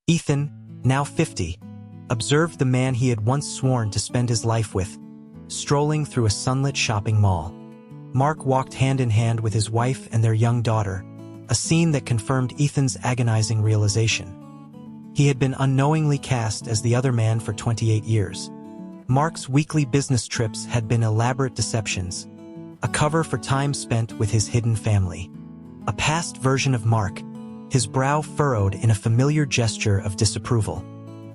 Ethan, now 50, observed the man he had once sworn to spend his life with, strolling through a sunlit shopping mall. Mark walked hand in hand with his wife and their young daughter, a scene that confirmed Ethan's agonizing realization. He had been unknowingly cast as the other man for 28 years. Mark's weekly business trips had been elaborate deceptions, a cover for time spent with his hidden family. A past version of Mark, his brow furrowed in a familiar gesture of disapproval,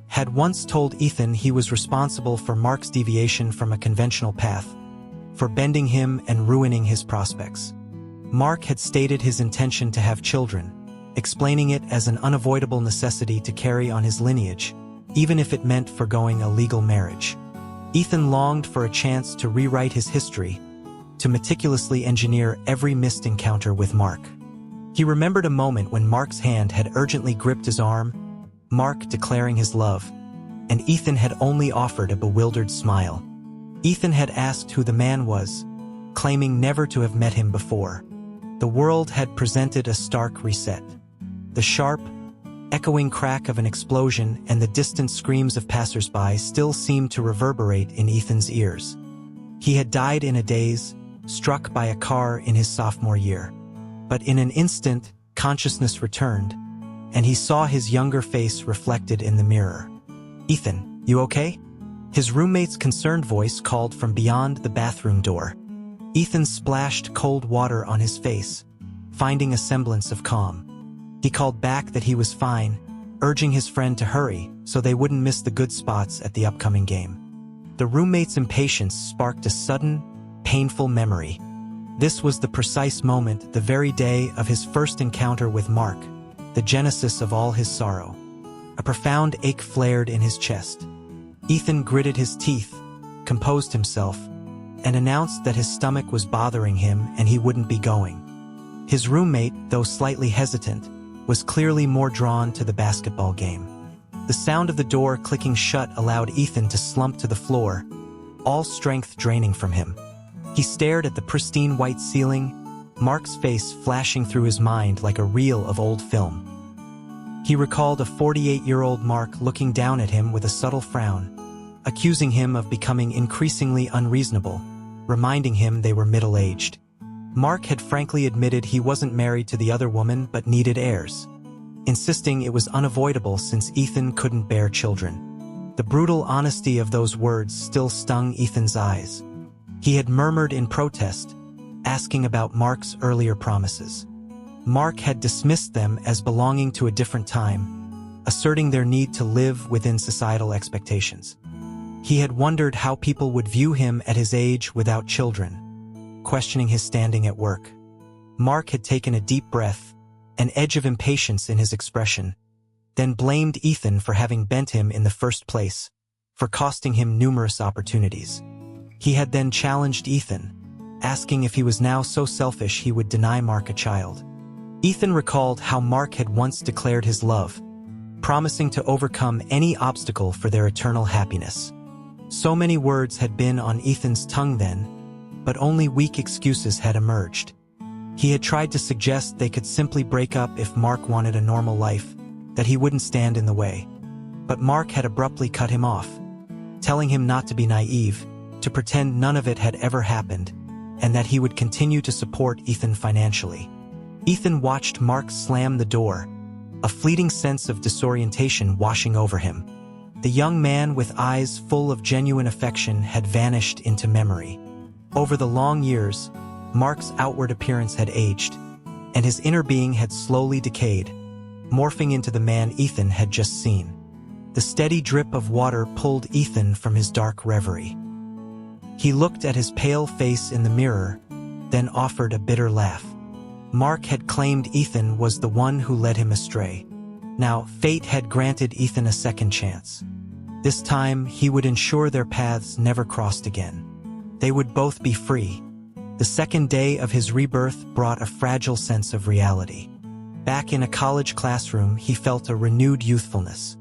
had once told Ethan he was responsible for Mark's deviation from a conventional path, for bending him and ruining his prospects. Mark had stated his intention to have children, explaining it as an unavoidable necessity to carry on his lineage, even if it meant forgoing a legal marriage. Ethan longed for a chance to rewrite his history, to meticulously engineer every missed encounter with Mark. He remembered a moment when Mark's hand had urgently gripped his arm, Mark declaring his love, and Ethan had only offered a bewildered smile. Ethan had asked who the man was, claiming never to have met him before. The world had presented a stark reset. The sharp, echoing crack of an explosion and the distant screams of passers-by still seemed to reverberate in Ethan's ears. He had died in a daze, struck by a car in his sophomore year. But in an instant, consciousness returned, and he saw his younger face reflected in the mirror. "Ethan, you okay?" His roommate's concerned voice called from beyond the bathroom door. Ethan splashed cold water on his face, finding a semblance of calm. He called back that he was fine, urging his friend to hurry so they wouldn't miss the good spots at the upcoming game. The roommate's impatience sparked a sudden, painful memory. This was the precise moment, the very day of his first encounter with Mark, the genesis of all his sorrow. A profound ache flared in his chest. Ethan gritted his teeth, composed himself, and announced that his stomach was bothering him and he wouldn't be going. His roommate, though slightly hesitant, was clearly more drawn to the basketball game. The sound of the door clicking shut allowed Ethan to slump to the floor, all strength draining from him. He stared at the pristine white ceiling, Mark's face flashing through his mind like a reel of old film. He recalled a 48-year-old Mark looking down at him with a subtle frown, accusing him of becoming increasingly unreasonable, reminding him they were middle-aged. Mark had frankly admitted he wasn't married to the other woman but needed heirs, insisting it was unavoidable since Ethan couldn't bear children. The brutal honesty of those words still stung Ethan's eyes. He had murmured in protest, asking about Mark's earlier promises. Mark had dismissed them as belonging to a different time, asserting their need to live within societal expectations. He had wondered how people would view him at his age without children, questioning his standing at work. Mark had taken a deep breath, an edge of impatience in his expression, then blamed Ethan for having bent him in the first place, for costing him numerous opportunities. He had then challenged Ethan, asking if he was now so selfish he would deny Mark a child. Ethan recalled how Mark had once declared his love, promising to overcome any obstacle for their eternal happiness. So many words had been on Ethan's tongue then, but only weak excuses had emerged. He had tried to suggest they could simply break up if Mark wanted a normal life, that he wouldn't stand in the way. But Mark had abruptly cut him off, telling him not to be naive, to pretend none of it had ever happened, and that he would continue to support Ethan financially. Ethan watched Mark slam the door, a fleeting sense of disorientation washing over him. The young man with eyes full of genuine affection had vanished into memory. Over the long years, Mark's outward appearance had aged, and his inner being had slowly decayed, morphing into the man Ethan had just seen. The steady drip of water pulled Ethan from his dark reverie. He looked at his pale face in the mirror, then offered a bitter laugh. Mark had claimed Ethan was the one who led him astray. Now, fate had granted Ethan a second chance. This time, he would ensure their paths never crossed again. They would both be free. The second day of his rebirth brought a fragile sense of reality. Back in a college classroom, he felt a renewed youthfulness.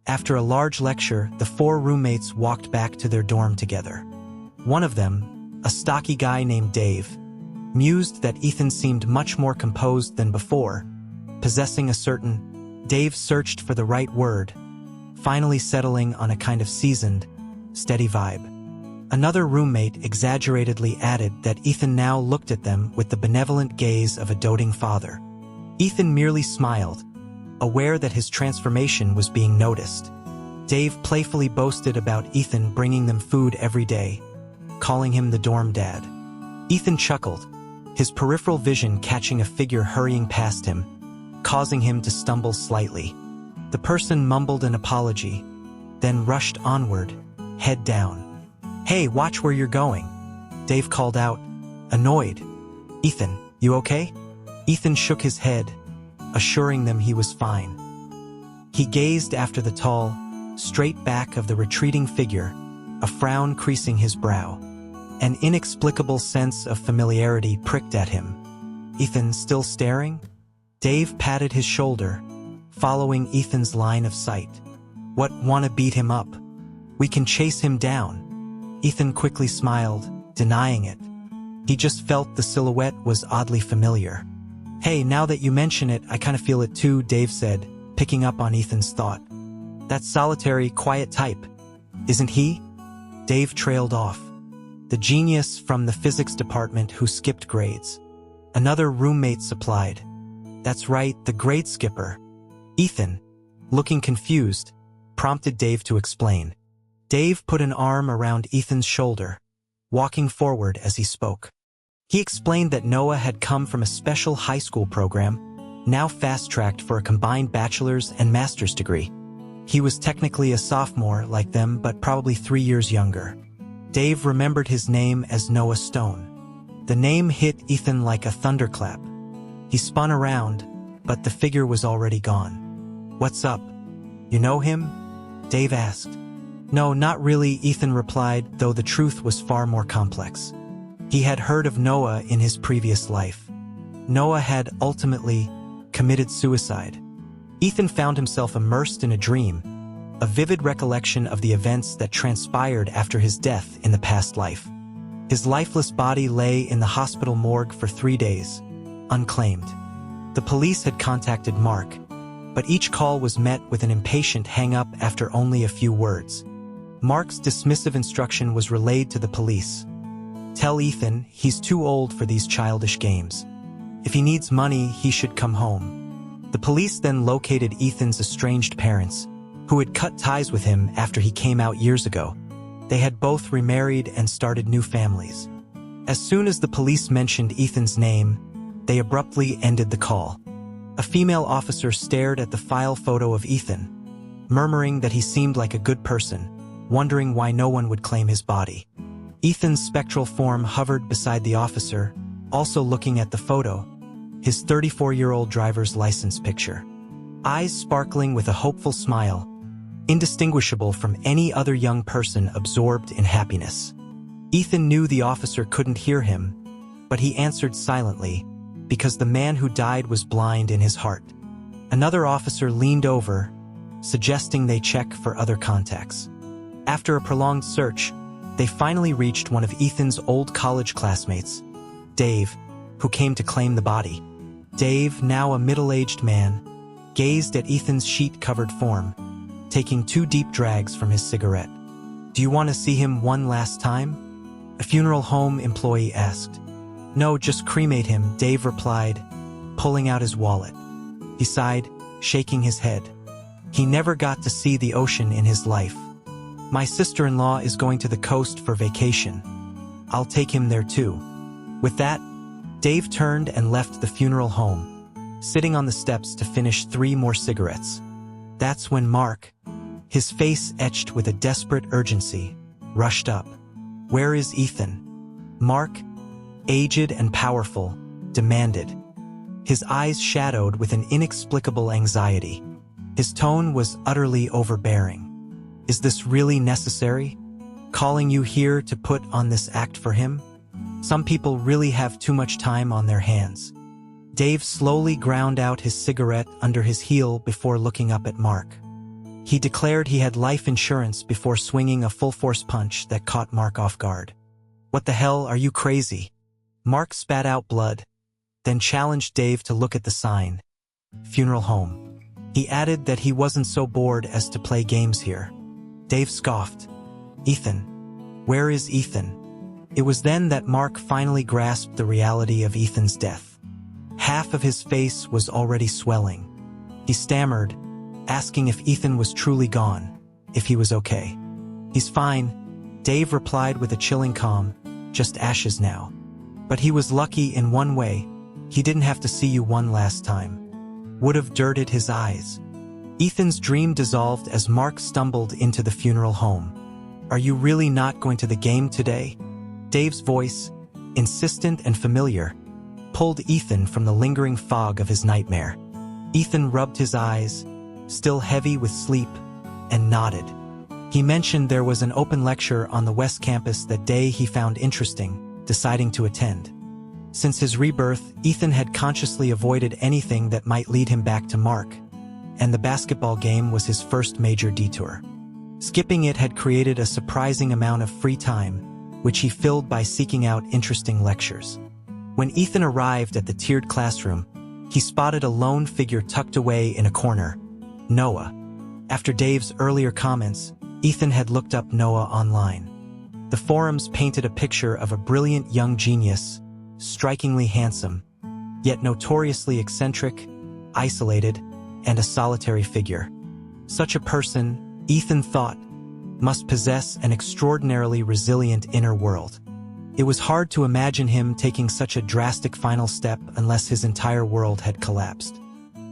After a large lecture, the four roommates walked back to their dorm together. One of them, a stocky guy named Dave, mused that Ethan seemed much more composed than before, possessing a certain Dave searched for the right word, finally settling on a kind of seasoned, steady vibe. Another roommate exaggeratedly added that Ethan now looked at them with the benevolent gaze of a doting father. Ethan merely smiled, aware that his transformation was being noticed. Dave playfully boasted about Ethan bringing them food every day, calling him the dorm dad. Ethan chuckled, his peripheral vision catching a figure hurrying past him, causing him to stumble slightly. The person mumbled an apology, then rushed onward, head down. "Hey, watch where you're going," Dave called out, annoyed. "Ethan, you okay?" Ethan shook his head, assuring them he was fine. He gazed after the tall, straight back of the retreating figure, a frown creasing his brow. An inexplicable sense of familiarity pricked at him. "Ethan still staring?" Dave patted his shoulder, following Ethan's line of sight. "What, wanna beat him up? We can chase him down." Ethan quickly smiled, denying it. He just felt the silhouette was oddly familiar. "Hey, now that you mention it, I kinda feel it too," Dave said, picking up on Ethan's thought. "That solitary, quiet type, isn't he?" Dave trailed off. The genius from the physics department who skipped grades. Another roommate supplied. "That's right, the grade skipper." Ethan, looking confused, prompted Dave to explain. Dave put an arm around Ethan's shoulder, walking forward as he spoke. He explained that Noah had come from a special high school program, now fast-tracked for a combined bachelor's and master's degree. He was technically a sophomore like them, but probably 3 years younger. Dave remembered his name as Noah Stone. The name hit Ethan like a thunderclap. He spun around, but the figure was already gone. "What's up? You know him?" Dave asked. "No, not really," Ethan replied, though the truth was far more complex. He had heard of Noah in his previous life. Noah had ultimately committed suicide. Ethan found himself immersed in a dream, a vivid recollection of the events that transpired after his death in the past life. His lifeless body lay in the hospital morgue for 3 days, unclaimed. The police had contacted Mark, but each call was met with an impatient hang-up after only a few words. Mark's dismissive instruction was relayed to the police. "Tell Ethan he's too old for these childish games. If he needs money, he should come home." The police then located Ethan's estranged parents, who had cut ties with him after he came out years ago. They had both remarried and started new families. As soon as the police mentioned Ethan's name, they abruptly ended the call. A female officer stared at the file photo of Ethan, murmuring that he seemed like a good person, wondering why no one would claim his body. Ethan's spectral form hovered beside the officer, also looking at the photo, his 34-year-old driver's license picture. Eyes sparkling with a hopeful smile, indistinguishable from any other young person absorbed in happiness. Ethan knew the officer couldn't hear him, but he answered silently, because the man who died was blind in his heart. Another officer leaned over, suggesting they check for other contacts. After a prolonged search, they finally reached one of Ethan's old college classmates, Dave, who came to claim the body. Dave, now a middle-aged man, gazed at Ethan's sheet-covered form, taking 2 deep drags from his cigarette. "Do you want to see him one last time?" a funeral home employee asked. "No, just cremate him," Dave replied, pulling out his wallet. He sighed, shaking his head. He never got to see the ocean in his life. "My sister-in-law is going to the coast for vacation. I'll take him there too." With that, Dave turned and left the funeral home, sitting on the steps to finish 3 more cigarettes. That's when Mark, his face etched with a desperate urgency, rushed up. "Where is Ethan?" Mark, aged and powerful, demanded. His eyes shadowed with an inexplicable anxiety. His tone was utterly overbearing. "Is this really necessary? Calling you here to put on this act for him? Some people really have too much time on their hands." Dave slowly ground out his cigarette under his heel before looking up at Mark. He declared he had life insurance before swinging a full-force punch that caught Mark off guard. "What the hell, are you crazy?" Mark spat out blood, then challenged Dave to look at the sign. "Funeral home." He added that he wasn't so bored as to play games here. Dave scoffed. Ethan. Where is Ethan? It was then that Mark finally grasped the reality of Ethan's death. Half of his face was already swelling. He stammered, asking if Ethan was truly gone, if he was okay. He's fine, Dave replied with a chilling calm, just ashes now. But he was lucky in one way, he didn't have to see you one last time. Would have dirted his eyes. Ethan's dream dissolved as Mark stumbled into the funeral home. Are you really not going to the game today? Dave's voice, insistent and familiar, pulled Ethan from the lingering fog of his nightmare. Ethan rubbed his eyes, still heavy with sleep, and nodded. He mentioned there was an open lecture on the West Campus that day he found interesting, deciding to attend. Since his rebirth, Ethan had consciously avoided anything that might lead him back to Mark, and the basketball game was his first major detour. Skipping it had created a surprising amount of free time, which he filled by seeking out interesting lectures. When Ethan arrived at the tiered classroom, he spotted a lone figure tucked away in a corner, Noah. After Dave's earlier comments, Ethan had looked up Noah online. The forums painted a picture of a brilliant young genius, strikingly handsome, yet notoriously eccentric, isolated, and a solitary figure. Such a person, Ethan thought, must possess an extraordinarily resilient inner world. It was hard to imagine him taking such a drastic final step unless his entire world had collapsed.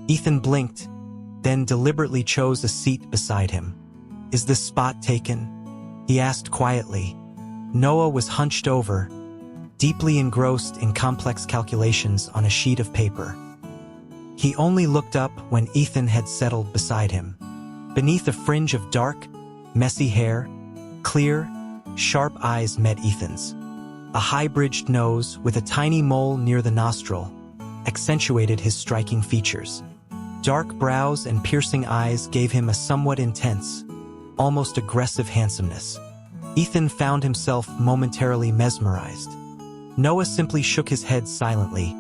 Ethan blinked, then deliberately chose a seat beside him. Is this spot taken? He asked quietly. Noah was hunched over, deeply engrossed in complex calculations on a sheet of paper. He only looked up when Ethan had settled beside him. Beneath a fringe of dark, messy hair, clear, sharp eyes met Ethan's. A high-bridged nose with a tiny mole near the nostril accentuated his striking features. Dark brows and piercing eyes gave him a somewhat intense, almost aggressive handsomeness. Ethan found himself momentarily mesmerized. Noah simply shook his head silently,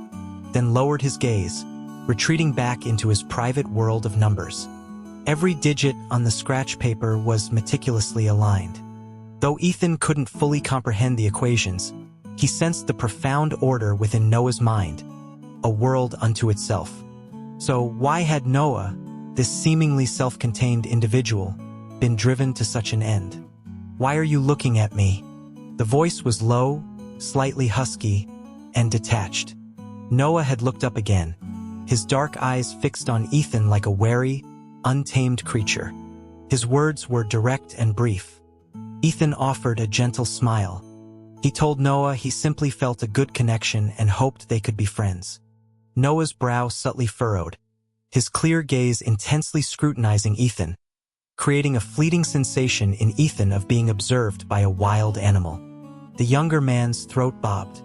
then lowered his gaze, retreating back into his private world of numbers. Every digit on the scratch paper was meticulously aligned. Though Ethan couldn't fully comprehend the equations, he sensed the profound order within Noah's mind, a world unto itself. So why had Noah, this seemingly self-contained individual, been driven to such an end? Why are you looking at me? The voice was low, slightly husky, and detached. Noah had looked up again, his dark eyes fixed on Ethan like a wary, untamed creature. His words were direct and brief. Ethan offered a gentle smile. He told Noah he simply felt a good connection and hoped they could be friends. Noah's brow subtly furrowed, his clear gaze intensely scrutinizing Ethan, creating a fleeting sensation in Ethan of being observed by a wild animal. The younger man's throat bobbed.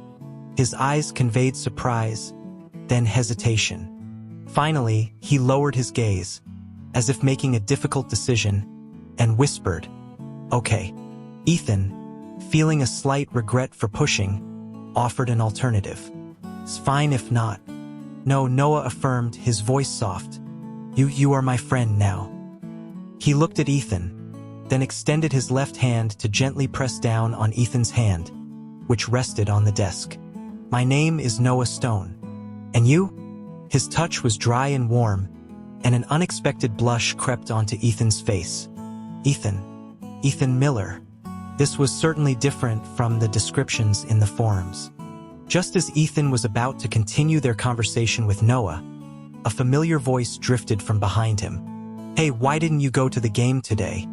His eyes conveyed surprise, then hesitation. Finally, he lowered his gaze, as if making a difficult decision, and whispered, "Okay." Ethan, feeling a slight regret for pushing, offered an alternative. "It's fine if not." "No," Noah affirmed, his voice soft. You are my friend now." He looked at Ethan, then extended his left hand to gently press down on Ethan's hand, which rested on the desk. "My name is Noah Stone. And you?" His touch was dry and warm, and an unexpected blush crept onto Ethan's face. Ethan Miller." This was certainly different from the descriptions in the forums. Just as Ethan was about to continue their conversation with Noah, a familiar voice drifted from behind him. "Hey, why didn't you go to the game today?"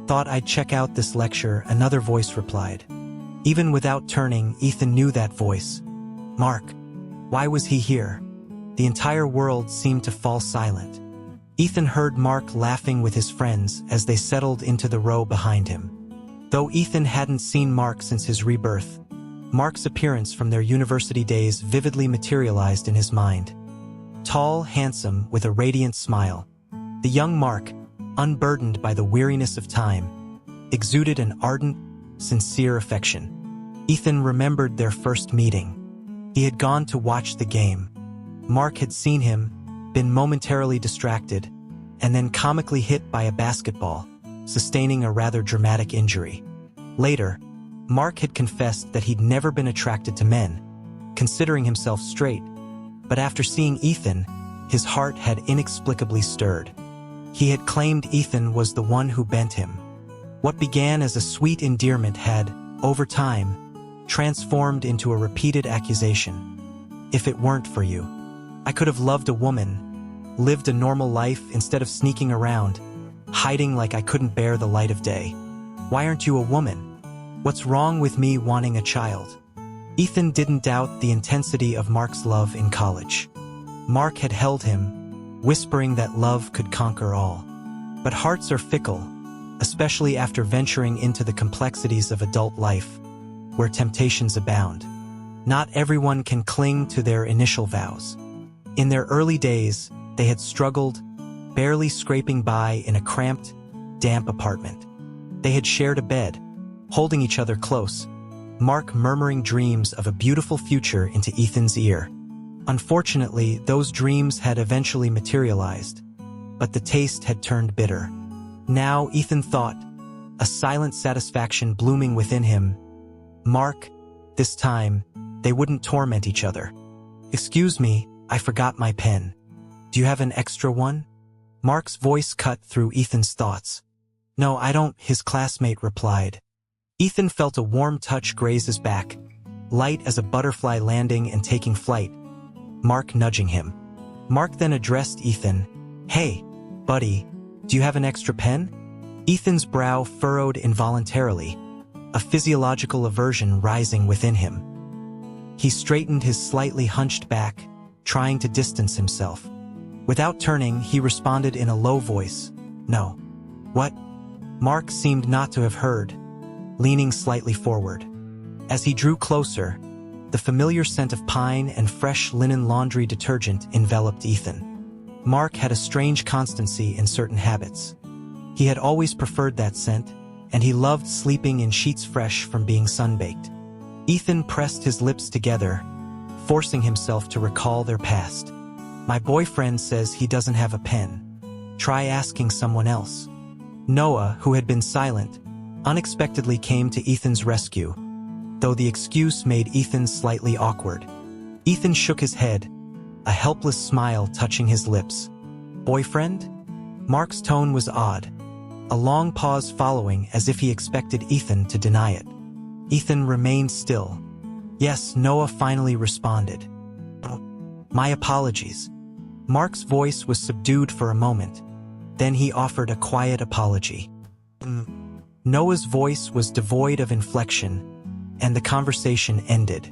"Thought I'd check out this lecture," another voice replied. Even without turning, Ethan knew that voice. Mark. Why was he here? The entire world seemed to fall silent. Ethan heard Mark laughing with his friends as they settled into the row behind him. Though Ethan hadn't seen Mark since his rebirth, Mark's appearance from their university days vividly materialized in his mind. Tall, handsome, with a radiant smile, the young Mark, unburdened by the weariness of time, exuded an ardent, sincere affection. Ethan remembered their first meeting. He had gone to watch the game. Mark had seen him, been momentarily distracted, and then comically hit by a basketball, sustaining a rather dramatic injury. Later, Mark had confessed that he'd never been attracted to men, considering himself straight, but after seeing Ethan, his heart had inexplicably stirred. He had claimed Ethan was the one who bent him. What began as a sweet endearment had, over time, transformed into a repeated accusation. If it weren't for you, I could have loved a woman, lived a normal life instead of sneaking around, hiding like I couldn't bear the light of day. Why aren't you a woman? What's wrong with me wanting a child? Ethan didn't doubt the intensity of Mark's love in college. Mark had held him, whispering that love could conquer all. But hearts are fickle, especially after venturing into the complexities of adult life, where temptations abound. Not everyone can cling to their initial vows. In their early days, they had struggled, barely scraping by in a cramped, damp apartment. They had shared a bed, holding each other close, Mark murmuring dreams of a beautiful future into Ethan's ear. Unfortunately, those dreams had eventually materialized, but the taste had turned bitter. Now, Ethan thought, a silent satisfaction blooming within him. Mark, this time, they wouldn't torment each other. "Excuse me, I forgot my pen. Do you have an extra one?" Mark's voice cut through Ethan's thoughts. "No, I don't," his classmate replied. Ethan felt a warm touch graze his back, light as a butterfly landing and taking flight, Mark nudging him. Mark then addressed Ethan. "Hey, buddy, do you have an extra pen?" Ethan's brow furrowed involuntarily, a physiological aversion rising within him. He straightened his slightly hunched back, trying to distance himself. Without turning, he responded in a low voice, "No." "What?" Mark seemed not to have heard, leaning slightly forward. As he drew closer, the familiar scent of pine and fresh linen laundry detergent enveloped Ethan. Mark had a strange constancy in certain habits. He had always preferred that scent, and he loved sleeping in sheets fresh from being sunbaked. Ethan pressed his lips together, forcing himself to recall their past. "My boyfriend says he doesn't have a pen. Try asking someone else." Noah, who had been silent, unexpectedly came to Ethan's rescue, though the excuse made Ethan slightly awkward. Ethan shook his head, a helpless smile touching his lips. "Boyfriend?" Mark's tone was odd, a long pause following as if he expected Ethan to deny it. Ethan remained still. "Yes," Noah finally responded. "My apologies." Mark's voice was subdued for a moment. Then he offered a quiet apology. Noah's voice was devoid of inflection, and the conversation ended.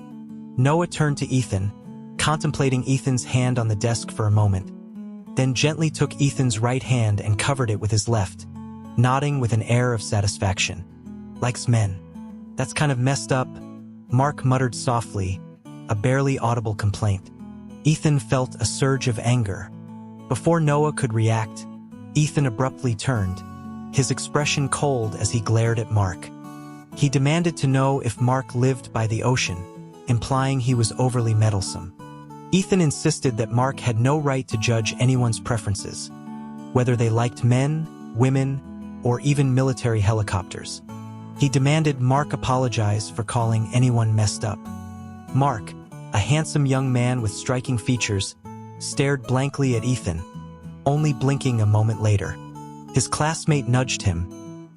Noah turned to Ethan, contemplating Ethan's hand on the desk for a moment, then gently took Ethan's right hand and covered it with his left, nodding with an air of satisfaction. "Likes men. That's kind of messed up," Mark muttered softly, a barely audible complaint. Ethan felt a surge of anger. Before Noah could react, Ethan abruptly turned, his expression cold as he glared at Mark. He demanded to know if Mark lived by the ocean, implying he was overly meddlesome. Ethan insisted that Mark had no right to judge anyone's preferences, whether they liked men, women, or even military helicopters. He demanded Mark apologize for calling anyone messed up. Mark, a handsome young man with striking features, stared blankly at Ethan, only blinking a moment later. His classmate nudged him,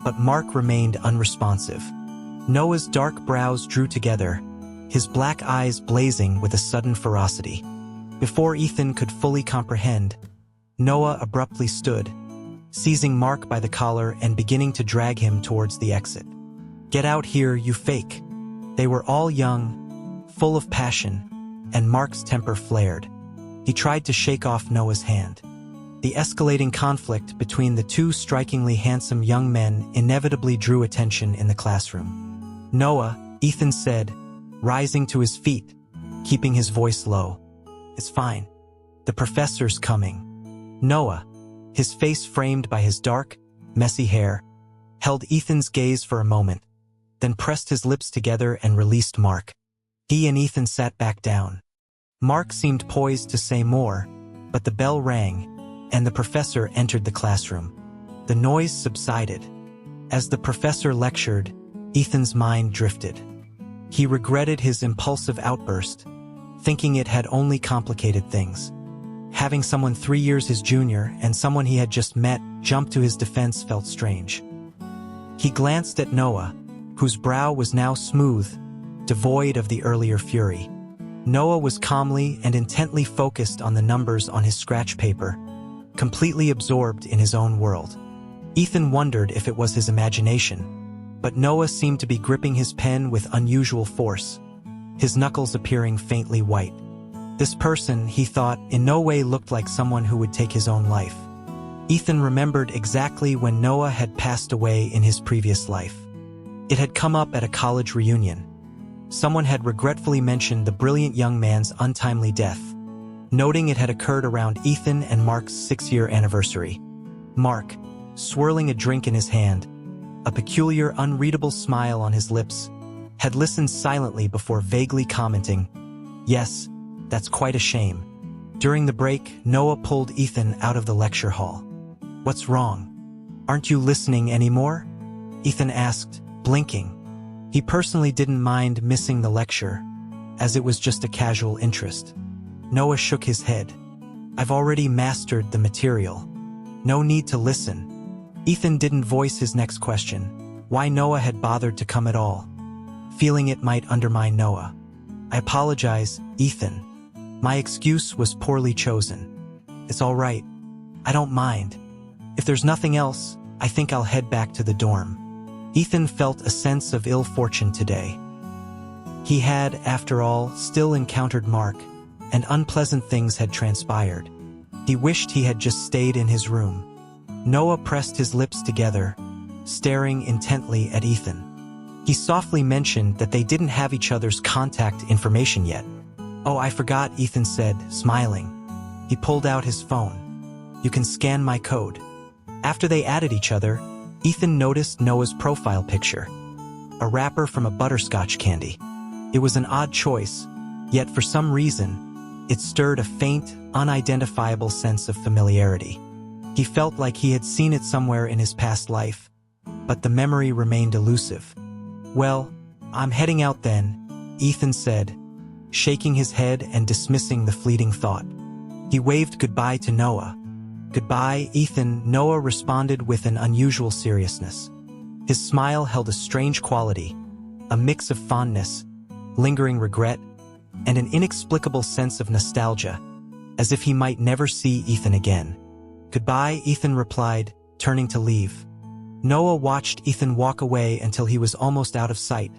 but Mark remained unresponsive. Noah's dark brows drew together, his black eyes blazing with a sudden ferocity. Before Ethan could fully comprehend, Noah abruptly stood, seizing Mark by the collar and beginning to drag him towards the exit. "Get out here, you fake." They were all young, full of passion, and Mark's temper flared. He tried to shake off Noah's hand. The escalating conflict between the two strikingly handsome young men inevitably drew attention in the classroom. "Noah," Ethan said, rising to his feet, keeping his voice low. "It's fine. The professor's coming." Noah, his face framed by his dark, messy hair, held Ethan's gaze for a moment, then pressed his lips together and released Mark. He and Ethan sat back down. Mark seemed poised to say more, but the bell rang, and the professor entered the classroom. The noise subsided. As the professor lectured, Ethan's mind drifted. He regretted his impulsive outburst, thinking it had only complicated things. Having someone 3 years his junior and someone he had just met jump to his defense felt strange. He glanced at Noah, whose brow was now smooth, devoid of the earlier fury. Noah was calmly and intently focused on the numbers on his scratch paper, completely absorbed in his own world. Ethan wondered if it was his imagination, but Noah seemed to be gripping his pen with unusual force, his knuckles appearing faintly white. This person, he thought, in no way looked like someone who would take his own life. Ethan remembered exactly when Noah had passed away in his previous life. It had come up at a college reunion. Someone had regretfully mentioned the brilliant young man's untimely death, noting it had occurred around Ethan and Mark's 6-year anniversary. Mark, swirling a drink in his hand, a peculiar, unreadable smile on his lips, had listened silently before vaguely commenting, "Yes, that's quite a shame." During the break, Noah pulled Ethan out of the lecture hall. "What's wrong? Aren't you listening anymore?" Ethan asked, blinking. He personally didn't mind missing the lecture, as it was just a casual interest. Noah shook his head. "I've already mastered the material. No need to listen." Ethan didn't voice his next question, why Noah had bothered to come at all, feeling it might undermine Noah. "I apologize, Ethan. My excuse was poorly chosen. It's all right. I don't mind. If there's nothing else, I think I'll head back to the dorm." Ethan felt a sense of ill fortune today. He had, after all, still encountered Mark, and unpleasant things had transpired. He wished he had just stayed in his room. Noah pressed his lips together, staring intently at Ethan. He softly mentioned that they didn't have each other's contact information yet. "Oh, I forgot," Ethan said, smiling. He pulled out his phone. "You can scan my code." After they added each other, Ethan noticed Noah's profile picture, a wrapper from a butterscotch candy. It was an odd choice, yet for some reason, it stirred a faint, unidentifiable sense of familiarity. He felt like he had seen it somewhere in his past life, but the memory remained elusive. "Well, I'm heading out then," Ethan said, shaking his head and dismissing the fleeting thought. He waved goodbye to Noah. "Goodbye, Ethan," Noah responded with an unusual seriousness. His smile held a strange quality, a mix of fondness, lingering regret, and an inexplicable sense of nostalgia, as if he might never see Ethan again. "Goodbye," Ethan replied, turning to leave. Noah watched Ethan walk away until he was almost out of sight,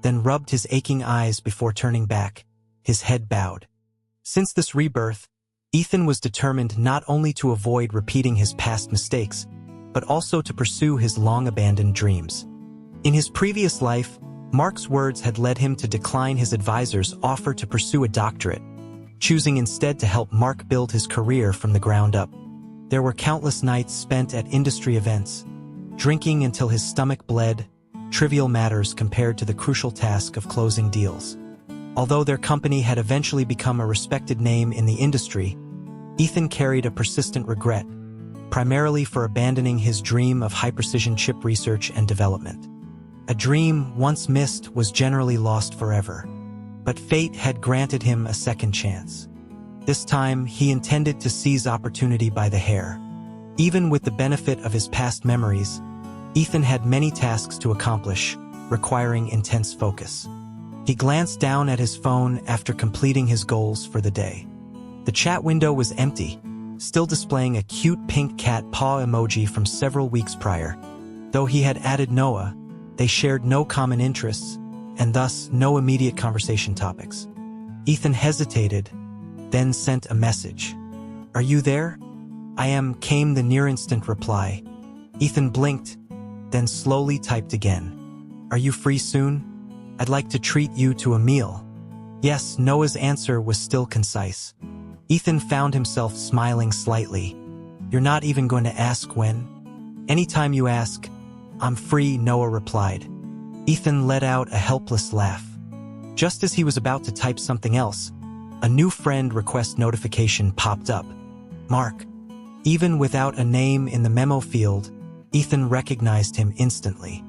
then rubbed his aching eyes before turning back, his head bowed. Since this rebirth, Ethan was determined not only to avoid repeating his past mistakes, but also to pursue his long-abandoned dreams. In his previous life, Mark's words had led him to decline his advisor's offer to pursue a doctorate, choosing instead to help Mark build his career from the ground up. There were countless nights spent at industry events, drinking until his stomach bled, trivial matters compared to the crucial task of closing deals. Although their company had eventually become a respected name in the industry, Ethan carried a persistent regret, primarily for abandoning his dream of high-precision chip research and development. A dream, once missed, was generally lost forever. But fate had granted him a second chance. This time, he intended to seize opportunity by the hair. Even with the benefit of his past memories, Ethan had many tasks to accomplish, requiring intense focus. He glanced down at his phone after completing his goals for the day. The chat window was empty, still displaying a cute pink cat paw emoji from several weeks prior. Though he had added Noah, they shared no common interests, and thus no immediate conversation topics. Ethan hesitated, then sent a message. "Are you there?" "I am," came the near-instant reply. Ethan blinked, then slowly typed again. "Are you free soon? I'd like to treat you to a meal." Yes, Noah's answer was still concise. Ethan found himself smiling slightly. "You're not even going to ask when?" "Anytime you ask. I'm free," Noah replied. Ethan let out a helpless laugh. Just as he was about to type something else, a new friend request notification popped up. "Mark, Even without a name in the memo field, Ethan recognized him instantly.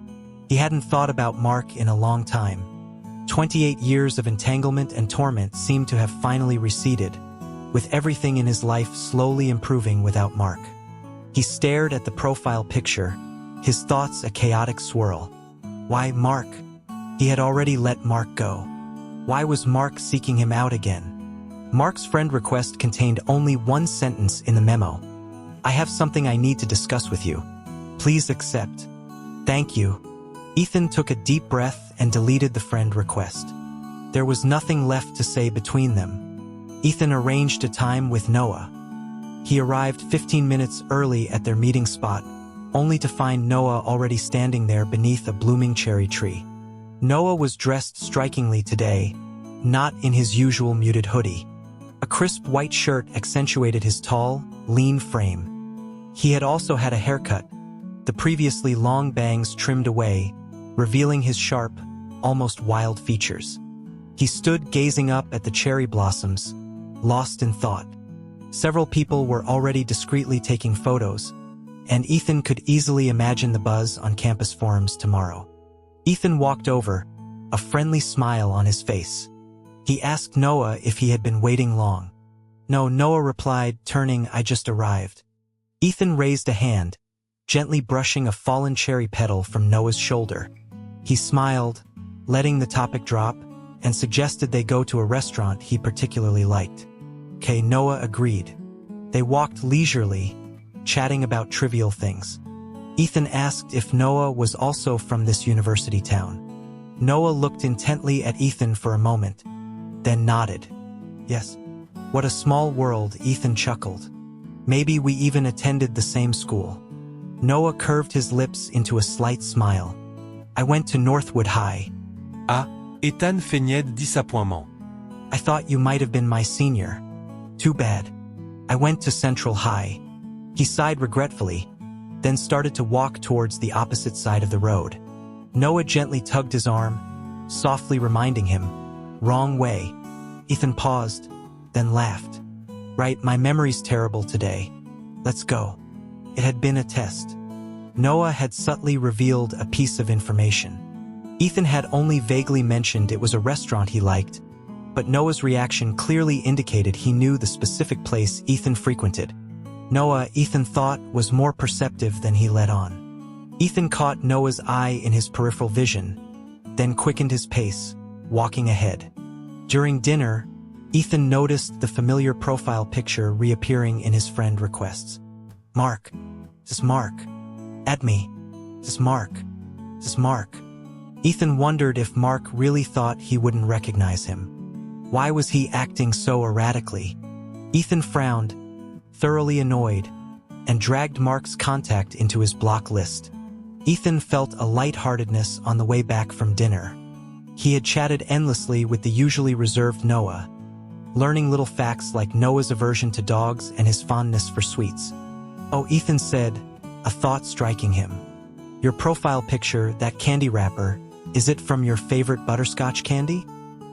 He hadn't thought about Mark in a long time. 28 years of entanglement and torment seemed to have finally receded, with everything in his life slowly improving without Mark. He stared at the profile picture, his thoughts a chaotic swirl. Why Mark? He had already let Mark go. Why was Mark seeking him out again? Mark's friend request contained only one sentence in the memo. I have something I need to discuss with you. Please accept. Thank you. Ethan took a deep breath and deleted the friend request. There was nothing left to say between them. Ethan arranged a time with Noah. He arrived 15 minutes early at their meeting spot, only to find Noah already standing there beneath a blooming cherry tree. Noah was dressed strikingly today, not in his usual muted hoodie. A crisp white shirt accentuated his tall, lean frame. He had also had a haircut, the previously long bangs trimmed away, revealing his sharp, almost wild features. He stood gazing up at the cherry blossoms, lost in thought. Several people were already discreetly taking photos, and Ethan could easily imagine the buzz on campus forums tomorrow. Ethan walked over, a friendly smile on his face. He asked Noah if he had been waiting long. No, Noah replied, turning, I just arrived. Ethan raised a hand, gently brushing a fallen cherry petal from Noah's shoulder. He smiled, letting the topic drop, and suggested they go to a restaurant he particularly liked. Okay, Noah agreed. They walked leisurely, chatting about trivial things. Ethan asked if Noah was also from this university town. Noah looked intently at Ethan for a moment, then nodded. Yes. What a small world, Ethan chuckled. Maybe we even attended the same school. Noah curved his lips into a slight smile. I went to Northwood High. Ah, Ethan feignait de disappointement. I thought you might have been my senior. Too bad. I went to Central High. He sighed regretfully, then started to walk towards the opposite side of the road. Noah gently tugged his arm, softly reminding him, wrong way. Ethan paused, then laughed. Right, my memory's terrible today. Let's go. It had been a test. Noah had subtly revealed a piece of information. Ethan had only vaguely mentioned it was a restaurant he liked, but Noah's reaction clearly indicated he knew the specific place Ethan frequented. Noah, Ethan thought, was more perceptive than he let on. Ethan caught Noah's eye in his peripheral vision, then quickened his pace, walking ahead. During dinner, Ethan noticed the familiar profile picture reappearing in his friend requests. Mark. This Mark. Add me. This Mark. This Mark. Ethan wondered if Mark really thought he wouldn't recognize him. Why was he acting so erratically? Ethan frowned, thoroughly annoyed, and dragged Mark's contact into his block list. Ethan felt a lightheartedness on the way back from dinner. He had chatted endlessly with the usually reserved Noah, learning little facts like Noah's aversion to dogs and his fondness for sweets. Oh, Ethan said, a thought striking him. Your profile picture, that candy wrapper, is it from your favorite butterscotch candy?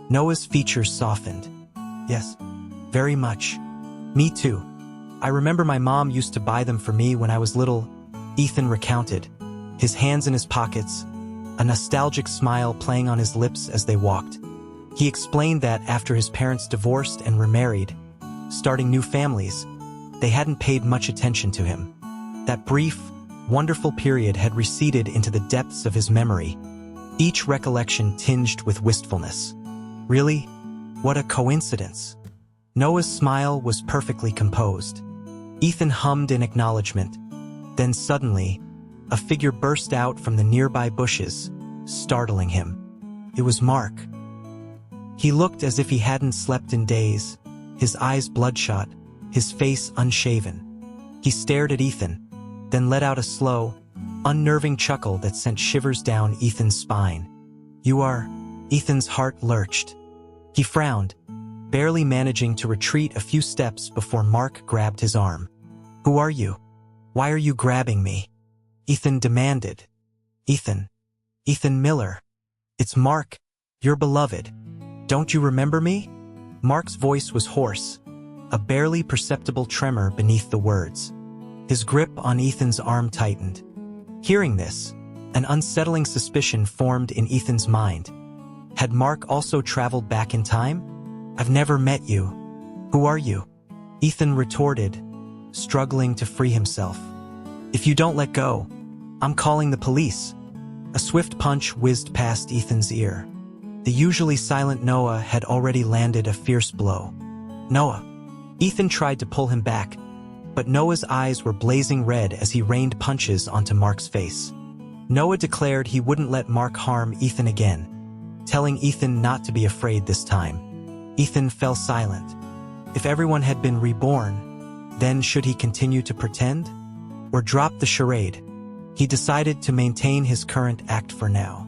Noah's features softened. Yes, very much. Me too. I remember my mom used to buy them for me when I was little, Ethan recounted, his hands in his pockets, a nostalgic smile playing on his lips as they walked. He explained that after his parents divorced and remarried, starting new families, they hadn't paid much attention to him. That brief, wonderful period had receded into the depths of his memory, each recollection tinged with wistfulness. Really? What a coincidence. Noah's smile was perfectly composed. Ethan hummed in acknowledgement. Then suddenly, a figure burst out from the nearby bushes, startling him. It was Mark. He looked as if he hadn't slept in days, his eyes bloodshot, his face unshaven. He stared at Ethan, then let out a slow, unnerving chuckle that sent shivers down Ethan's spine. You are... Ethan's heart lurched. He frowned, barely managing to retreat a few steps before Mark grabbed his arm. Who are you? Why are you grabbing me? Ethan demanded. Ethan Miller. It's Mark, your beloved. Don't you remember me? Mark's voice was hoarse, a barely perceptible tremor beneath the words. His grip on Ethan's arm tightened. Hearing this, an unsettling suspicion formed in Ethan's mind. Had Mark also traveled back in time? "I've never met you. Who are you?" Ethan retorted, struggling to free himself. "If you don't let go, I'm calling the police." A swift punch whizzed past Ethan's ear. The usually silent Noah had already landed a fierce blow. "Noah!" Ethan tried to pull him back, but Noah's eyes were blazing red as he rained punches onto Mark's face. Noah declared he wouldn't let Mark harm Ethan again, telling Ethan not to be afraid this time. Ethan fell silent. If everyone had been reborn, then should he continue to pretend? Or drop the charade? He decided to maintain his current act for now.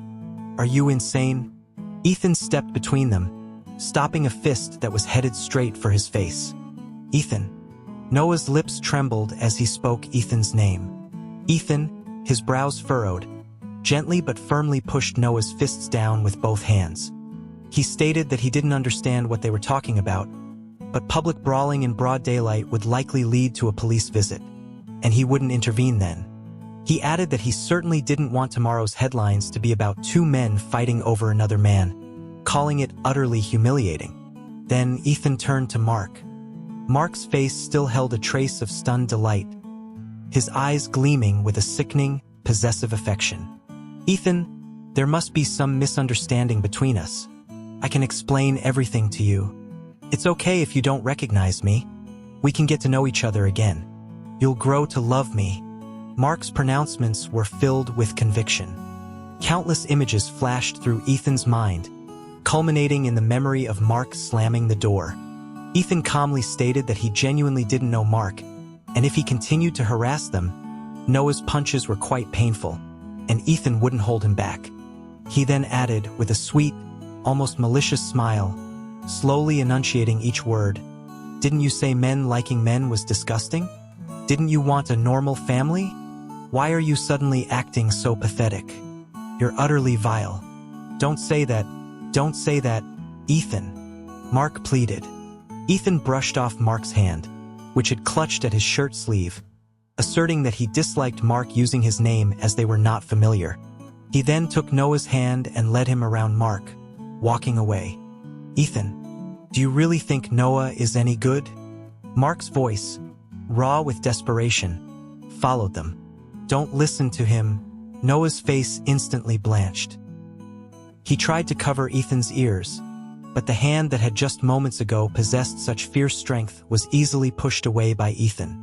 "Are you insane?" Ethan stepped between them, stopping a fist that was headed straight for his face. "Ethan." Noah's lips trembled as he spoke Ethan's name. Ethan, his brows furrowed, gently but firmly pushed Noah's fists down with both hands. He stated that he didn't understand what they were talking about, but public brawling in broad daylight would likely lead to a police visit, and he wouldn't intervene then. He added that he certainly didn't want tomorrow's headlines to be about two men fighting over another man, calling it utterly humiliating. Then Ethan turned to Mark. Mark's face still held a trace of stunned delight, his eyes gleaming with a sickening, possessive affection. "Ethan, there must be some misunderstanding between us. I can explain everything to you. It's okay if you don't recognize me. We can get to know each other again. You'll grow to love me." Mark's pronouncements were filled with conviction. Countless images flashed through Ethan's mind, culminating in the memory of Mark slamming the door. Ethan calmly stated that he genuinely didn't know Mark, and if he continued to harass them, Noah's punches were quite painful, and Ethan wouldn't hold him back. He then added, with a sweet, almost malicious smile, slowly enunciating each word, "Didn't you say men liking men was disgusting? Didn't you want a normal family? Why are you suddenly acting so pathetic? You're utterly vile. Don't say that, Ethan." Mark pleaded. Ethan brushed off Mark's hand, which had clutched at his shirt sleeve, asserting that he disliked Mark using his name as they were not familiar. He then took Noah's hand and led him around Mark, walking away. "Ethan, do you really think Noah is any good?" Mark's voice, raw with desperation, followed them. "Don't listen to him." Noah's face instantly blanched. He tried to cover Ethan's ears, but the hand that had just moments ago possessed such fierce strength was easily pushed away by Ethan.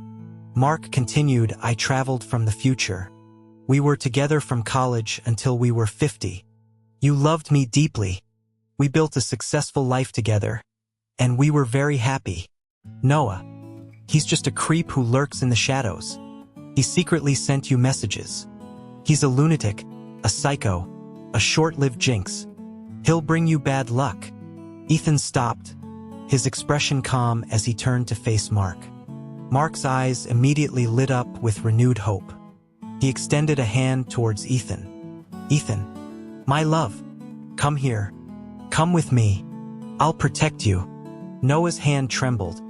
Mark continued, "I traveled from the future. We were together from college until we were 50. You loved me deeply. We built a successful life together, and we were very happy. Noah, he's just a creep who lurks in the shadows. He secretly sent you messages. He's a lunatic, a psycho, a short-lived jinx. He'll bring you bad luck." Ethan stopped, his expression calm as he turned to face Mark. Mark's eyes immediately lit up with renewed hope. He extended a hand towards Ethan. "Ethan, my love, come here. Come with me. I'll protect you." Noah's hand trembled,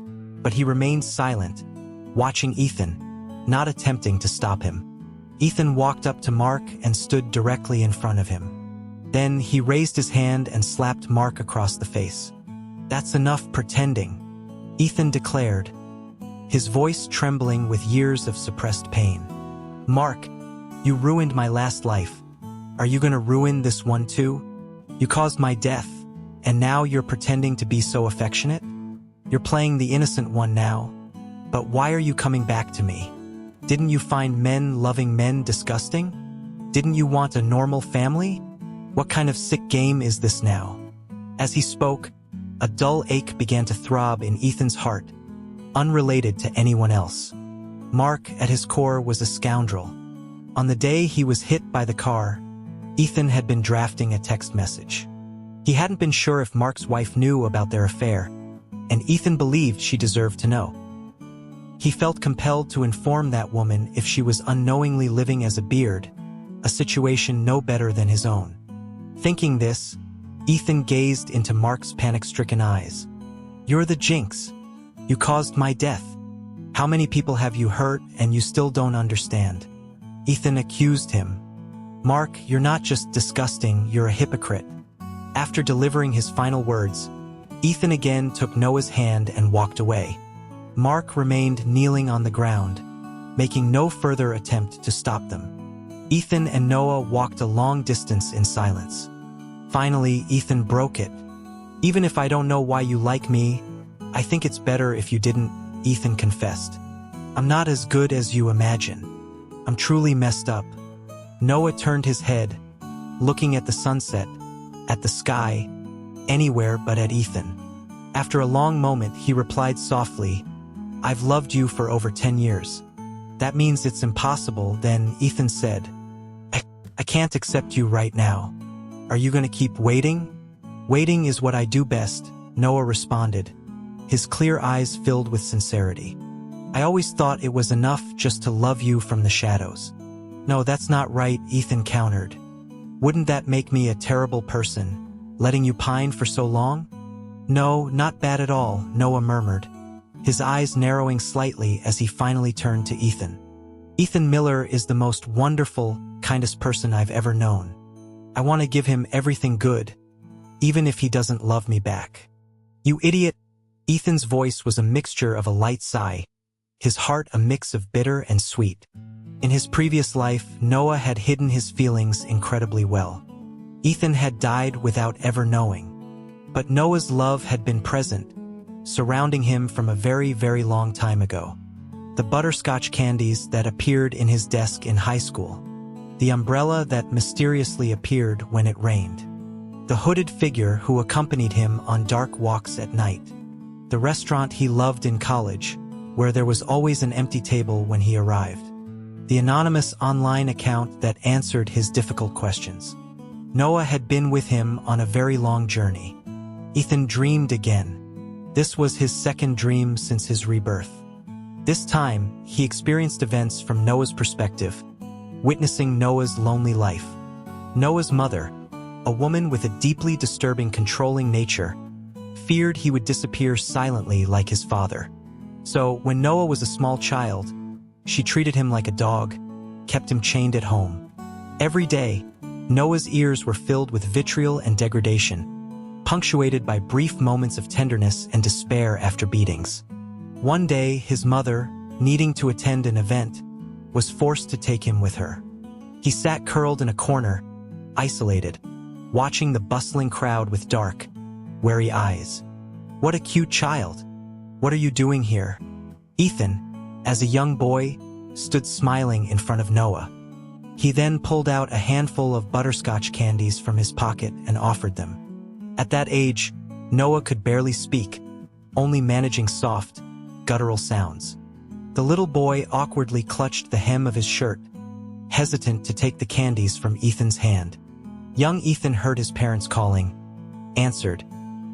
but he remained silent, watching Ethan, not attempting to stop him. Ethan walked up to Mark and stood directly in front of him. Then he raised his hand and slapped Mark across the face. "That's enough pretending," Ethan declared, his voice trembling with years of suppressed pain. "Mark, you ruined my last life. Are you gonna ruin this one too? You caused my death, and now you're pretending to be so affectionate? You're playing the innocent one now. But why are you coming back to me? Didn't you find men loving men disgusting? Didn't you want a normal family? What kind of sick game is this now?" As he spoke, a dull ache began to throb in Ethan's heart, unrelated to anyone else. Mark, at his core, was a scoundrel. On the day he was hit by the car, Ethan had been drafting a text message. He hadn't been sure if Mark's wife knew about their affair, and Ethan believed she deserved to know. He felt compelled to inform that woman if she was unknowingly living as a beard, a situation no better than his own. Thinking this, Ethan gazed into Mark's panic-stricken eyes. "You're the jinx. You caused my death. How many people have you hurt and you still don't understand? Ethan accused him. Mark, you're not just disgusting, you're a hypocrite. After delivering his final words, Ethan again took Noah's hand and walked away. Mark remained kneeling on the ground, making no further attempt to stop them. Ethan and Noah walked a long distance in silence. Finally, Ethan broke it. Even if I don't know why you like me, I think it's better if you didn't, Ethan confessed. I'm not as good as you imagine. I'm truly messed up. Noah turned his head, looking at the sunset, at the sky, anywhere but at Ethan. After a long moment, he replied softly, I've loved you for over 10 years. That means it's impossible, then Ethan said, I can't accept you right now. Are you going to keep waiting? Waiting is what I do best, Noah responded, his clear eyes filled with sincerity. I always thought it was enough just to love you from the shadows. No, that's not right, Ethan countered. Wouldn't that make me a terrible person, letting you pine for so long? No, not bad at all, Noah murmured, his eyes narrowing slightly as he finally turned to Ethan. Ethan Miller is the most wonderful, kindest person I've ever known. I want to give him everything good, even if he doesn't love me back. You idiot! Ethan's voice was a mixture of a light sigh, his heart a mix of bitter and sweet. In his previous life, Noah had hidden his feelings incredibly well. Ethan had died without ever knowing. But Noah's love had been present, surrounding him from a very, very long time ago. The butterscotch candies that appeared in his desk in high school. The umbrella that mysteriously appeared when it rained. The hooded figure who accompanied him on dark walks at night. The restaurant he loved in college, where there was always an empty table when he arrived. The anonymous online account that answered his difficult questions. Noah had been with him on a very long journey. Ethan dreamed again. This was his second dream since his rebirth. This time, he experienced events from Noah's perspective, witnessing Noah's lonely life. Noah's mother, a woman with a deeply disturbing, controlling nature, feared he would disappear silently like his father. So, when Noah was a small child, she treated him like a dog, kept him chained at home. Every day, Noah's ears were filled with vitriol and degradation, punctuated by brief moments of tenderness and despair after beatings. One day, his mother, needing to attend an event, was forced to take him with her. He sat curled in a corner, isolated, watching the bustling crowd with dark, wary eyes. What a cute child. What are you doing here? Ethan, as a young boy, stood smiling in front of Noah. He then pulled out a handful of butterscotch candies from his pocket and offered them. At that age, Noah could barely speak, only managing soft, guttural sounds. The little boy awkwardly clutched the hem of his shirt, hesitant to take the candies from Ethan's hand. Young Ethan heard his parents calling, answered,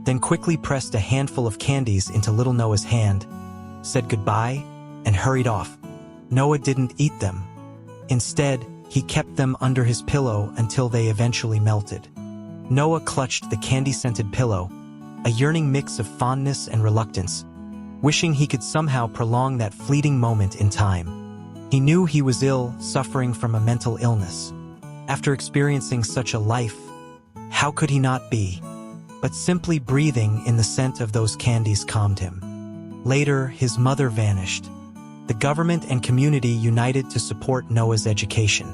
then quickly pressed a handful of candies into little Noah's hand, said goodbye, and hurried off. Noah didn't eat them. Instead, he kept them under his pillow until they eventually melted. Noah clutched the candy-scented pillow, a yearning mix of fondness and reluctance, wishing he could somehow prolong that fleeting moment in time. He knew he was ill, suffering from a mental illness. After experiencing such a life, how could he not be? But simply breathing in the scent of those candies calmed him. Later, his mother vanished. The government and community united to support Noah's education.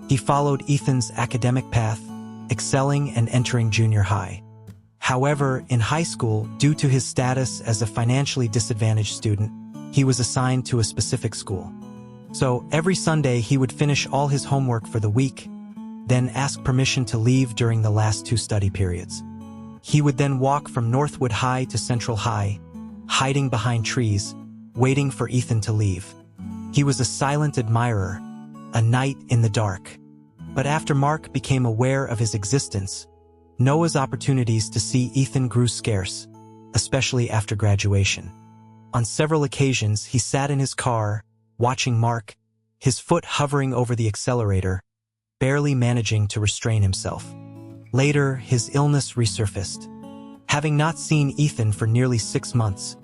He followed Ethan's academic path, excelling and entering junior high. However, in high school, due to his status as a financially disadvantaged student, he was assigned to a specific school. So, every Sunday he would finish all his homework for the week, then ask permission to leave during the last 2 study periods. He would then walk from Northwood High to Central High, hiding behind trees, waiting for Ethan to leave. He was a silent admirer, a knight in the dark. But after Mark became aware of his existence, Noah's opportunities to see Ethan grew scarce, especially after graduation. On several occasions, he sat in his car, watching Mark, his foot hovering over the accelerator, barely managing to restrain himself. Later, his illness resurfaced. Having not seen Ethan for nearly 6 months,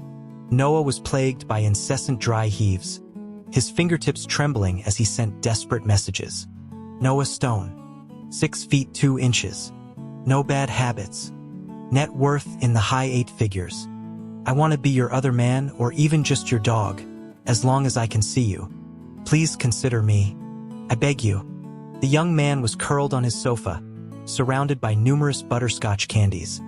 Noah was plagued by incessant dry heaves, his fingertips trembling as he sent desperate messages. Noah Stone, 6 feet 2 inches, no bad habits, net worth in the high 8 figures. I want to be your other man or even just your dog, as long as I can see you. Please consider me. I beg you. The young man was curled on his sofa, surrounded by numerous butterscotch candies,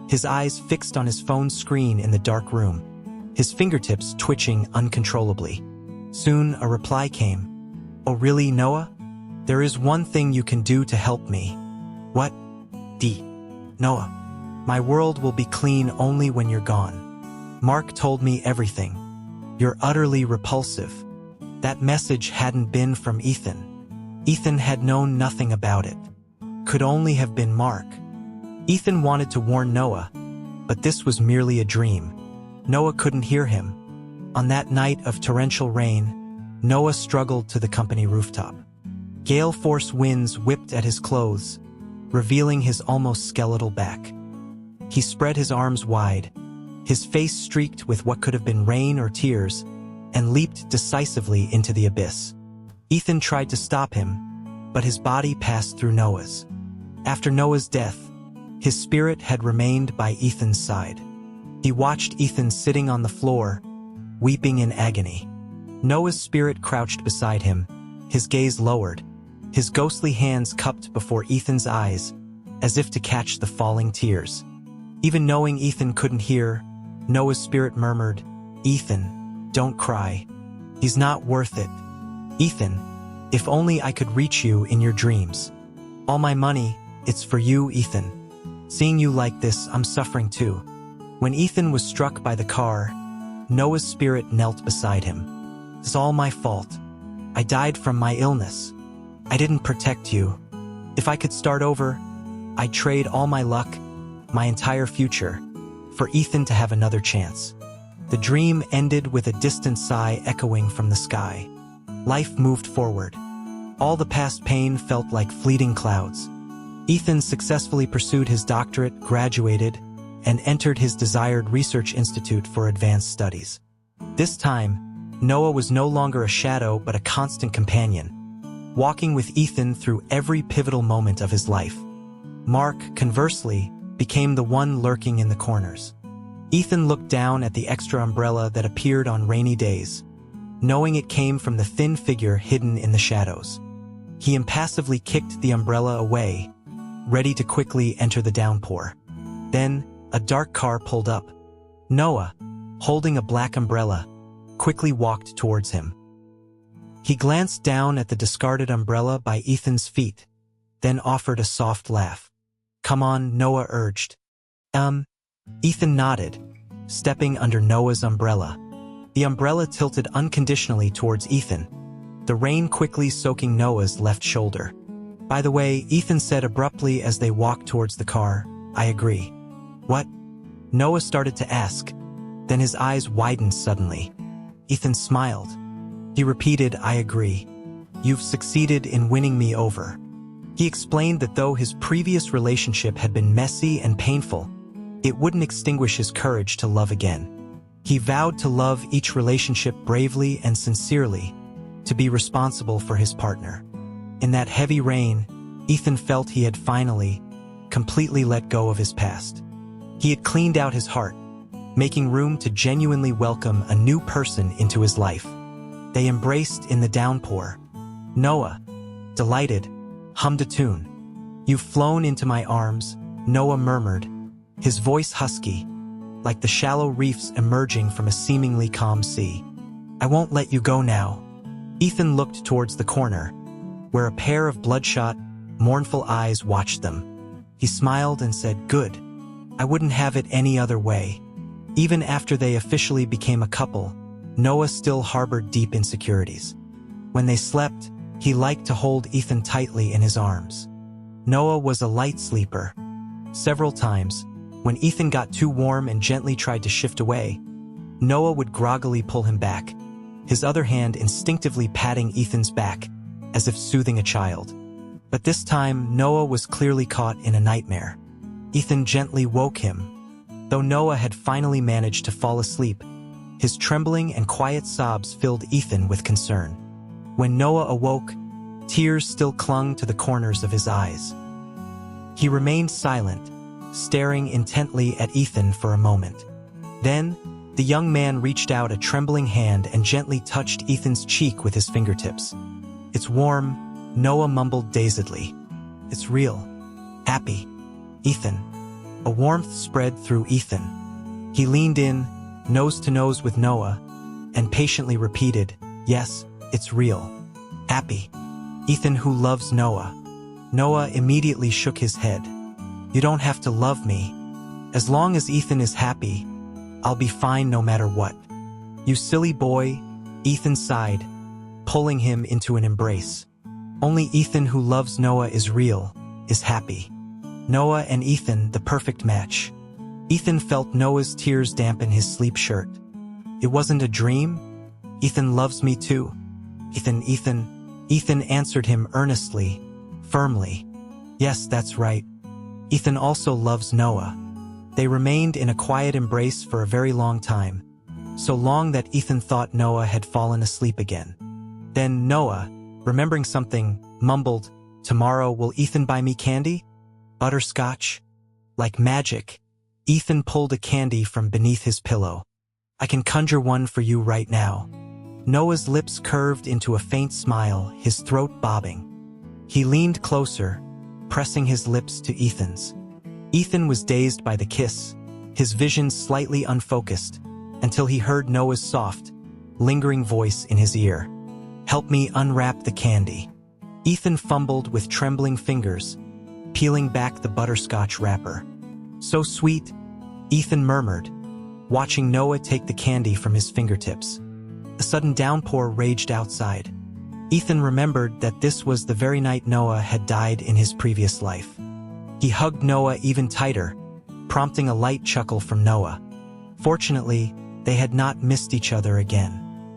his eyes fixed on his phone screen in the dark room, his fingertips twitching uncontrollably. Soon a reply came. Oh really, Noah? There is one thing you can do to help me. What? Noah. My world will be clean only when you're gone. Mark told me everything. You're utterly repulsive. That message hadn't been from Ethan. Ethan had known nothing about it. Could only have been Mark. Ethan wanted to warn Noah, but this was merely a dream. Noah couldn't hear him. On that night of torrential rain, Noah struggled to the company rooftop. Gale force winds whipped at his clothes, revealing his almost skeletal back. He spread his arms wide, his face streaked with what could have been rain or tears, and leaped decisively into the abyss. Ethan tried to stop him, but his body passed through Noah's. After Noah's death, his spirit had remained by Ethan's side. He watched Ethan sitting on the floor, weeping in agony. Noah's spirit crouched beside him, his gaze lowered, his ghostly hands cupped before Ethan's eyes, as if to catch the falling tears. Even knowing Ethan couldn't hear, Noah's spirit murmured, "Ethan, don't cry. He's not worth it. Ethan, if only I could reach you in your dreams. All my money, it's for you, Ethan. Seeing you like this, I'm suffering too." When Ethan was struck by the car, Noah's spirit knelt beside him. "It's all my fault. I died from my illness. I didn't protect you. If I could start over, I'd trade all my luck, my entire future, for Ethan to have another chance." The dream ended with a distant sigh echoing from the sky. Life moved forward. All the past pain felt like fleeting clouds. Ethan successfully pursued his doctorate, graduated, and entered his desired research institute for advanced studies. This time, Noah was no longer a shadow but a constant companion, walking with Ethan through every pivotal moment of his life. Mark, conversely, became the one lurking in the corners. Ethan looked down at the extra umbrella that appeared on rainy days, knowing it came from the thin figure hidden in the shadows. He impassively kicked the umbrella away, ready to quickly enter the downpour. Then, a dark car pulled up. Noah, holding a black umbrella, quickly walked towards him. He glanced down at the discarded umbrella by Ethan's feet, then offered a soft laugh. "Come on," Noah urged. Ethan nodded, stepping under Noah's umbrella. The umbrella tilted unconditionally towards Ethan, the rain quickly soaking Noah's left shoulder. "By the way," Ethan said abruptly as they walked towards the car, "I agree." "What?" Noah started to ask, then his eyes widened suddenly. Ethan smiled. He repeated, "I agree. You've succeeded in winning me over." He explained that though his previous relationship had been messy and painful, it wouldn't extinguish his courage to love again. He vowed to love each relationship bravely and sincerely, to be responsible for his partner. In that heavy rain, Ethan felt he had finally, completely let go of his past. He had cleaned out his heart, making room to genuinely welcome a new person into his life. They embraced in the downpour. Noah, delighted, hummed a tune. "You've flown into my arms," Noah murmured, his voice husky, like the shallow reefs emerging from a seemingly calm sea. "I won't let you go now." Ethan looked towards the corner, where a pair of bloodshot, mournful eyes watched them. He smiled and said, "Good. I wouldn't have it any other way." Even after they officially became a couple, Noah still harbored deep insecurities. When they slept, he liked to hold Ethan tightly in his arms. Noah was a light sleeper. Several times, when Ethan got too warm and gently tried to shift away, Noah would groggily pull him back, his other hand instinctively patting Ethan's back, as if soothing a child. But this time, Noah was clearly caught in a nightmare. Ethan gently woke him. Though Noah had finally managed to fall asleep, His trembling and quiet sobs filled Ethan with concern. When Noah awoke, tears still clung to the corners of his eyes. He remained silent, staring intently at Ethan for a moment. Then, the young man reached out a trembling hand and gently touched Ethan's cheek with his fingertips. "It's warm," Noah mumbled dazedly. "It's real. Happy. Ethan." A warmth spread through Ethan. He leaned in, nose to nose with Noah, and patiently repeated, "Yes, it's real. Happy. Ethan who loves Noah." Noah immediately shook his head. "You don't have to love me. As long as Ethan is happy, I'll be fine no matter what." "You silly boy," Ethan sighed, pulling him into an embrace. "Only Ethan who loves Noah is real, is happy." Noah and Ethan, the perfect match. Ethan felt Noah's tears dampen his sleep shirt. "It wasn't a dream? Ethan loves me too." Ethan answered him earnestly, firmly. "Yes, that's right. Ethan also loves Noah." They remained in a quiet embrace for a very long time, so long that Ethan thought Noah had fallen asleep again. Then Noah, remembering something, mumbled, "Tomorrow will Ethan buy me candy? Butterscotch?" Like magic, Ethan pulled a candy from beneath his pillow. "I can conjure one for you right now." Noah's lips curved into a faint smile, his throat bobbing. He leaned closer, pressing his lips to Ethan's. Ethan was dazed by the kiss, his vision slightly unfocused, until he heard Noah's soft, lingering voice in his ear. "Help me unwrap the candy." Ethan fumbled with trembling fingers, peeling back the butterscotch wrapper. "So sweet," Ethan murmured, watching Noah take the candy from his fingertips. A sudden downpour raged outside. Ethan remembered that this was the very night Noah had died in his previous life. He hugged Noah even tighter, prompting a light chuckle from Noah. Fortunately, they had not missed each other again.